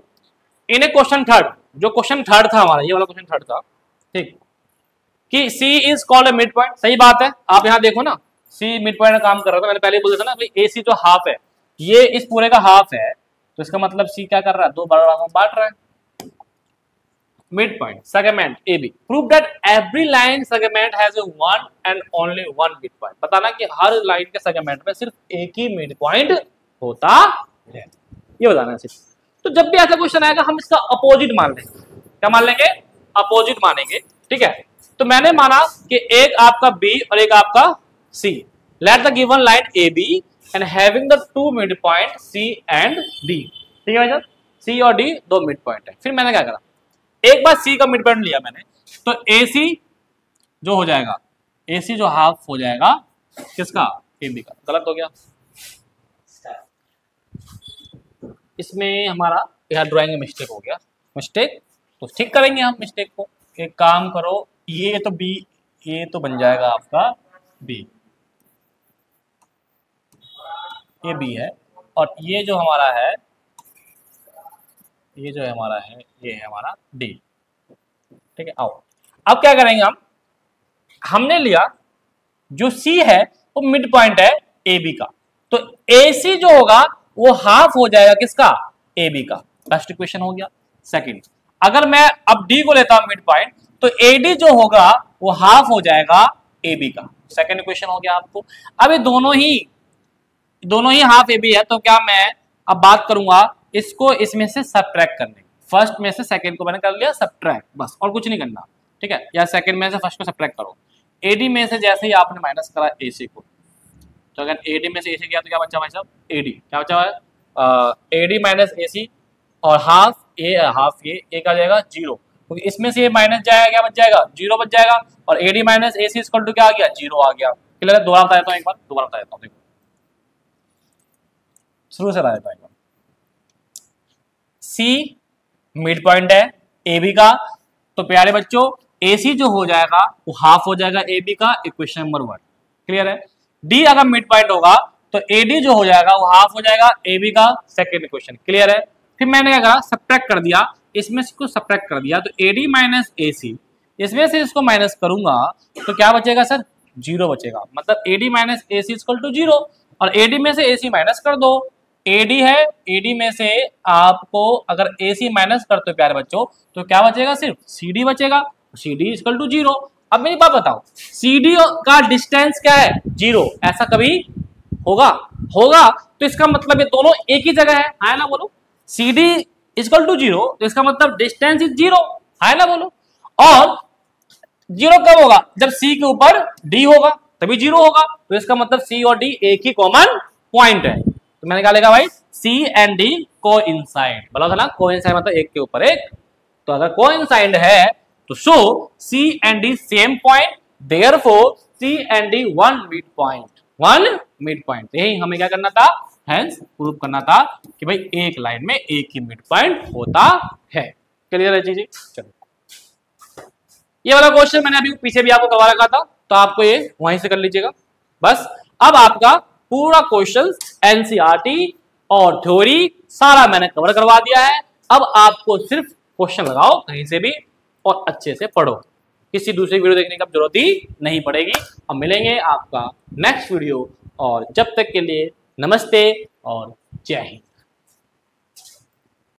इन ए क्वेश्चन थर्ड। जो क्वेश्चन थर्ड था हमारा, ये वाला क्वेश्चन थर्ड था, ठीक, कि C is called mid point. सही बात है, आप यहाँ देखो ना, C मिड पॉइंट का काम कर रहा था। मैंने पहले बोला था ना भाई, AC जो हाफ है, ये इस पूरे का हाफ है, तो इसका मतलब C क्या कर रहा है, 2 बड़ा भागों में बांट रहा है। Mid point segment AB, prove that every line segment has one and only one mid point. बताना कि हर लाइन के सेगमेंट में सिर्फ एक ही मिड पॉइंट होता है, ये बताना है सिर्फ। तो जब भी ऐसा क्वेश्चन आएगा हम इसका अपोजिट मान लेंगे। क्या मान लेंगे? अपोजिट मानेंगे, ठीक है। तो मैंने माना कि एक आपका B और एक आपका C। Let the given line AB and having the 2 mid point C and D। ठीक है भाई साहब, C और D 2 मिड पॉइंट है। फिर मैंने क्या करा, एक बार C का मिड पॉइंट लिया मैंने, तो AC जो हो जाएगा, AC जो हाफ हो जाएगा किसका, AB का। गलत हो गया, इसमें हमारा यहाँ ड्राइंग में मिस्टेक हो गया। मिस्टेक तो ठीक करेंगे हम मिस्टेक को। एक काम करो, ये तो B, ये तो बन जाएगा आपका B, ये B है, और ये जो हमारा है, ये जो हमारा है, ये है हमारा D। ठीक है, आओ अब क्या करेंगे हम, हमने लिया जो C है वो मिड पॉइंट है AB का, तो AC जो होगा वो हाफ हो जाएगा किसका, AB का। फर्स्ट इक्वेशन हो गया। सेकंड, अगर मैं अब D को लेता हूं मिड पॉइंट, तो AD जो होगा वो हाफ हो जाएगा AB का। सेकंड इक्वेशन हो गया आपको। अब ये दोनों ही हाफ AB है, तो क्या मैं अब बात करूंगा इसको इसमें से सबट्रैक्ट करने। फर्स्ट में से सेकंड को मैंने कर लिया सबट्रैक्ट, बस और कुछ नहीं करना, ठीक है। या सेकंड में से फर्स्ट को सबट्रैक्ट करो। AD में से जैसे ही आपने माइनस करा AC को, तो अगर AD में से AC किया तो क्या बचा भाई साहब, AD क्या बचा है, AD माइनस AC, और हाफ ये एक आ जाएगा 0, क्योंकि इसमें से ये माइनस जाएगा, क्या बच जाएगा, 0 बच जाएगा, और AD minus AC equal to क्या आ गया, 0 आ गया। क्लियर है? दोबारा बता देता हूँ, एक बार दोबारा बता देता हूँ, देखो शुरू से बता देता हूँ। C मिड पॉइंट है AB का, तो प्यारे बच्चों AC जो हो जाएगा वो हाफ हो जाएगा AB का, इक्वेशन नंबर 1। क्लियर है? D अगर मिड पॉइंट होगा तो AD जो हो जाएगा वो हाफ हो जाएगा AB का, सेकंड इक्वेशन। क्लियर है? फिर मैंने क्या करा, सबट्रैक्ट कर दिया, इसमें से इसको सबट्रैक्ट कर दिया, तो AD माइनस AC, इसमें से इसको माइनस करूंगा तो क्या बचेगा सर, 0 बचेगा। मतलब AD minus AC equal to 0, और AD में से AC माइनस कर दो। AD है, AD में से आपको अगर AC माइनस करते हो प्यारे बच्चों, तो क्या बचेगा, सिर्फ CD बचेगा, CD इक्वल टू 0। अब मेरी बात बताओ, CD का डिस्टेंस क्या है, 0। ऐसा कभी होगा? तो इसका मतलब ये दोनों एक ही जगह है ना, बोलो। CD इक्वल टू 0, तो इसका मतलब डिस्टेंस इज 0, है ना, बोलो। और 0 कब होगा, जब C के ऊपर D होगा तभी 0 होगा, तो इसका मतलब C और D एक ही कॉमन पॉइंट है। तो मैंने क्या लिखा भाई, C एंड D कोइंसाइड। बोला था ना, कोइंसाइड मतलब एक के ऊपर एक। तो अगर कोइंसाइड है तो show C and D same point, therefore C and D one mid point. यही हमें क्या करना था, हेंस प्रूव करना था कि भाई एक लाइन में एक ही मिड पॉइंट होता है। क्लियर है जी? चलो, ये वाला क्वेश्चन मैंने अभी पीछे भी आपको करवा रखा था, तो आपको ये वहीं से कर लीजिएगा बस। अब आपका पूरा क्वेश्चन NCERT और थ्योरी सारा मैंने कवर करवा दिया है। अब आपको सिर्फ क्वेश्चन लगाओ कहीं से भी और अच्छे से पढ़ो, किसी दूसरी वीडियो देखने की जरूरत ही नहीं पड़ेगी। अब मिलेंगे आपका नेक्स्ट वीडियो, और जब तक के लिए नमस्ते और जय हिंद।